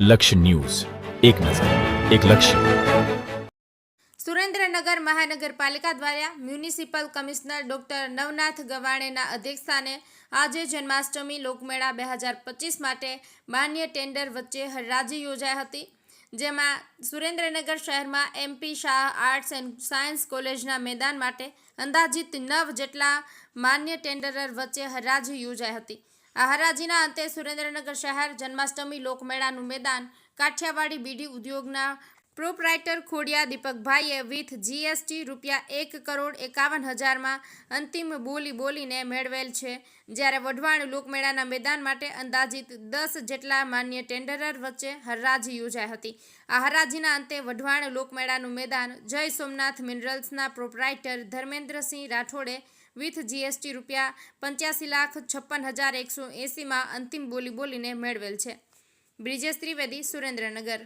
લક્ષ્ય ન્યૂઝ, એક નજર, એક લક્ષ્ય. સુરેન્દ્રનગર મહાનગરપાલિકા દ્વારા મ્યુનિસિપલ કમિશનર ડોક્ટર નવનાથ ગવાણેના અધ્યક્ષસ્થાને આજે જન્માષ્ટમી લોકમેળા 2025 માટે માન્ય ટેન્ડર વચ્ચે હરાજી યોજાઈ હતી, જેમાં સુરેન્દ્રનગર શહેરમાં MP Shah arts and science કોલેજના મેદાન માટે અંદાજિત 9 જેટલા માન્ય ટેન્ડરર વચ્ચે હરાજી યોજાઈ હતી. આ હરાજીના અંતે સુરેન્દ્રનગર શહેર જન્માષ્ટમી લોકમેળાનું મેદાન કાઠિયાવાડી બીડી ઉદ્યોગના પ્રોપ્રાઇટર ખોડિયા દીપકભાઈએ વિથ GST ₹1,51,000 અંતિમ બોલી બોલીને મેળવેલ છે, જ્યારે વઢવાણ લોકમેળાના મેદાન માટે અંદાજિત 10 જેટલા માન્ય ટેન્ડરર વચ્ચે હરાજી યોજાઈ હતી. આ હરાજીના અંતે વઢવાણ લોકમેળાનું મેદાન જય સોમનાથ મિનરલ્સના પ્રોપ્રાઇટર ધર્મેન્દ્રસિંહ રાઠોડે વિથ GST ₹85,56,180 અંતિમ બોલી બોલીને મેળવેલ છે. બ્રિજેશ ત્રિવેદી, સુરેન્દ્રનગર.